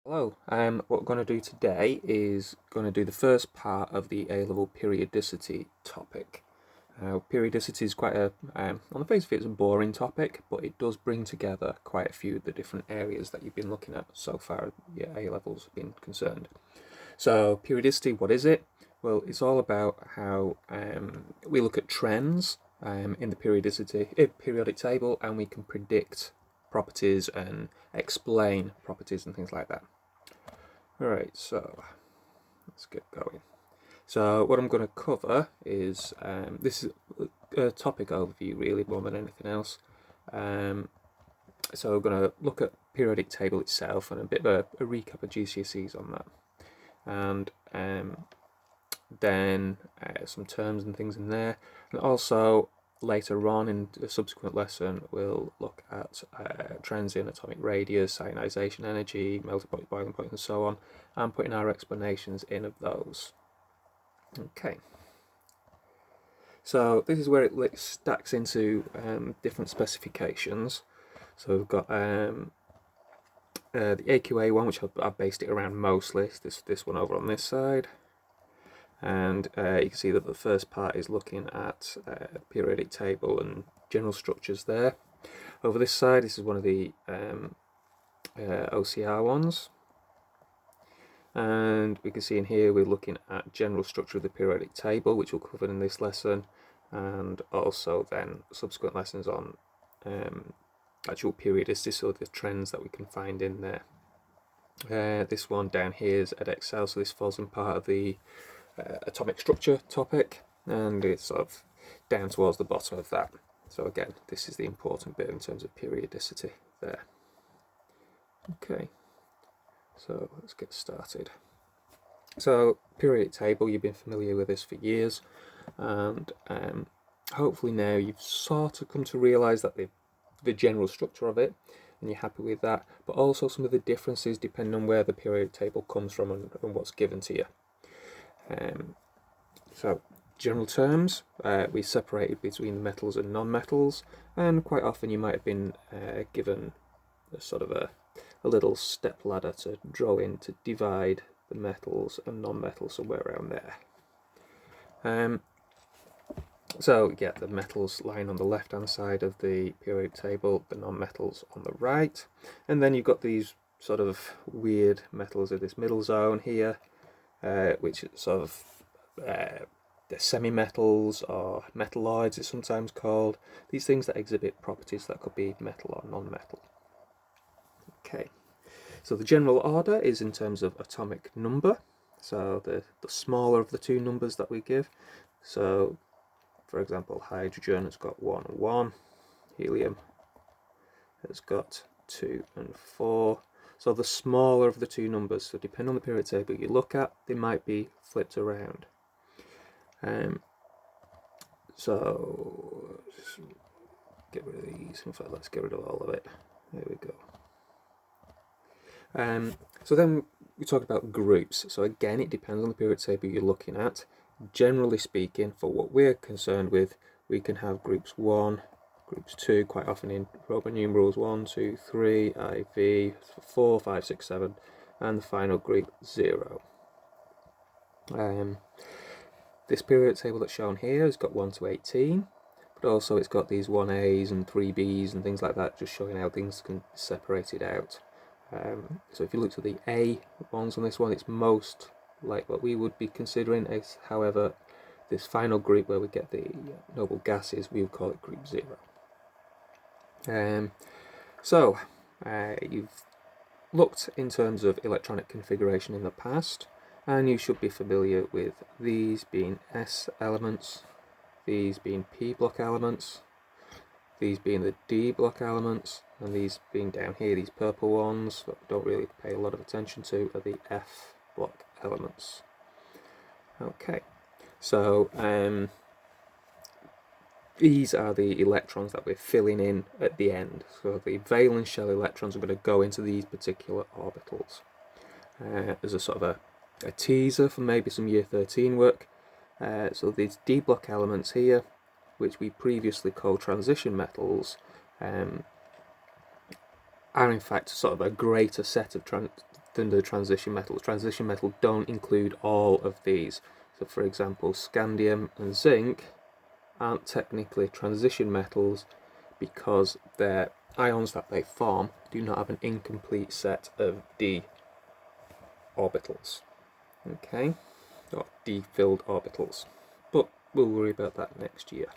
Hello, what we're going to do today is going to do the first part of the A-level periodicity topic. Periodicity is quite on the face of it, it's a boring topic, but it does bring together quite a few of the different areas that you've been looking at so far, your A-levels have been concerned. So periodicity, what is it? Well, it's all about how we look at trends in the periodic table, and we can predict properties and explain properties and things like that. Alright, so let's get going. So what I'm going to cover is, this is a topic overview really more than anything else. So we're going to look at periodic table itself and a bit of a recap of GCSEs on that. And then some terms and things in there. And also later on in a subsequent lesson we'll look at trends in atomic radius, ionization energy, melting point, boiling point and so on, and putting our explanations in of those. Okay, so this is where it stacks into different specifications. So we've got the AQA one, which I've based it around mostly, this one over on this side. And you can see that the first part is looking at periodic table and general structures there. Over this side, this is one of the OCR ones. And we can see in here we're looking at general structure of the periodic table, which we'll cover in this lesson, and also then subsequent lessons on actual periodicity, so the trends that we can find in there. This one down here is Edexel, so this falls in part of the atomic structure topic, and it's sort of down towards the bottom of that. So again, this is the important bit in terms of periodicity there. Okay, so let's get started. So periodic table, you've been familiar with this for years, and hopefully now you've sort of come to realise that the general structure of it, and you're happy with that, but also some of the differences depending on where the periodic table comes from and what's given to you. So general terms, we separated between metals and non-metals, and quite often you might have been given a sort of a little step ladder to draw in to divide the metals and non-metals somewhere around there. So yeah, the metals lying on the left hand side of the periodic table, the non-metals on the right, and then you've got these sort of weird metals in this middle zone here, which is sort of the semi-metals or metalloids, it's sometimes called. These things that exhibit properties that could be metal or non-metal. Okay, so the general order is in terms of atomic number, so the smaller of the two numbers that we give. So for example, hydrogen has got 1 and 1, helium has got 2 and 4. So the smaller of the two numbers, so depending on the periodic table you look at, they might be flipped around. So get rid of these. In fact, let's get rid of all of it. There we go. So then we talk about groups. So again, it depends on the periodic table you're looking at. Generally speaking, for what we're concerned with, we can have groups 1, groups 2, quite often in Roman numerals 1, 2, 3, IV, 4, 5, 6, 7, and the final group 0. This periodic table that's shown here has got 1 to 18, but also it's got these 1As and 3Bs and things like that, just showing how things can be separated out. So if you look at the A ones on this one, it's most like what we would be considering as, however, this final group where we get the noble gases, we would call it group 0. So you've looked in terms of electronic configuration in the past, and you should be familiar with these being S elements, these being P block elements, these being the D block elements, and these being down here, these purple ones that we don't really pay a lot of attention to, are the F block elements. Okay, so these are the electrons that we're filling in at the end. So the valence shell electrons are going to go into these particular orbitals. As a sort of a teaser for maybe some year 13 work. So these D block elements here, which we previously called transition metals, are in fact sort of a greater set of than the transition metals. Transition metal don't include all of these. So for example, scandium and zinc aren't technically transition metals because their ions that they form do not have an incomplete set of d orbitals. Okay, or d-filled orbitals. But we'll worry about that next year.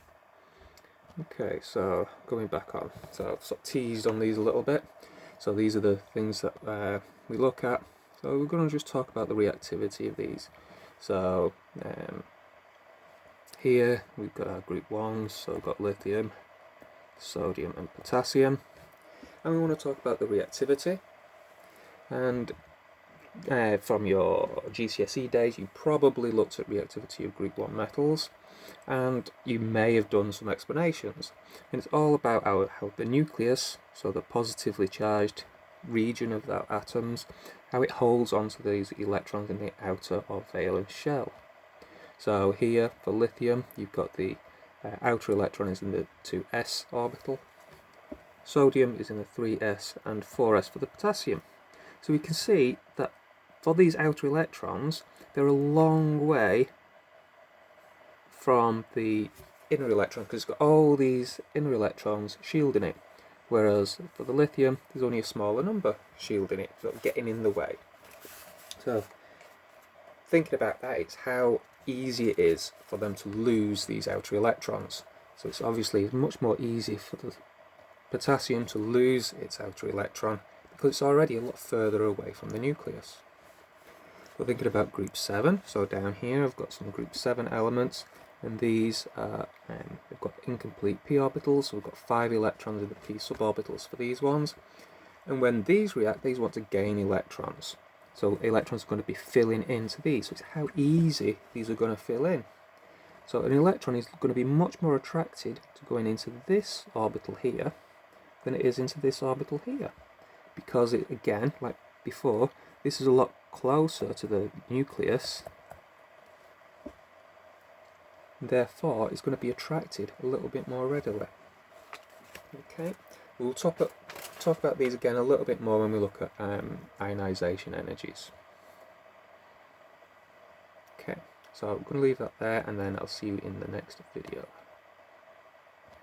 Okay, so going back on. So I've sort of teased on these a little bit. So these are the things that we look at. So we're going to just talk about the reactivity of these. So here we've got our group 1s, so we've got lithium, sodium and potassium. And we want to talk about the reactivity. And from your GCSE days, you probably looked at reactivity of group 1 metals, and you may have done some explanations. And it's all about how the nucleus, so the positively charged region of the atoms, how it holds onto these electrons in the outer or valence shell. So here for lithium, you've got the outer electron is in the 2s orbital, sodium is in the 3s, and 4s for the potassium. So we can see that for these outer electrons, they're a long way from the inner electron because it's got all these inner electrons shielding it, whereas for the lithium there's only a smaller number shielding it, so getting in the way. So thinking about that, it's how easy it is for them to lose these outer electrons. So it's obviously much more easy for the potassium to lose its outer electron because it's already a lot further away from the nucleus. We're thinking about group 7, so down here I've got some group 7 elements, and these are, we've got incomplete p orbitals, so we've got 5 electrons in the p suborbitals for these ones, and when these react, these want to gain electrons. So electrons are going to be filling into these, so it's how easy these are going to fill in. So an electron is going to be much more attracted to going into this orbital here than it is into this orbital here, because it, again, like before, this is a lot closer to the nucleus, therefore it's going to be attracted a little bit more readily. Okay, we'll talk about these again a little bit more when we look at ionization energies. Okay, so I'm going to leave that there, and then I'll see you in the next video.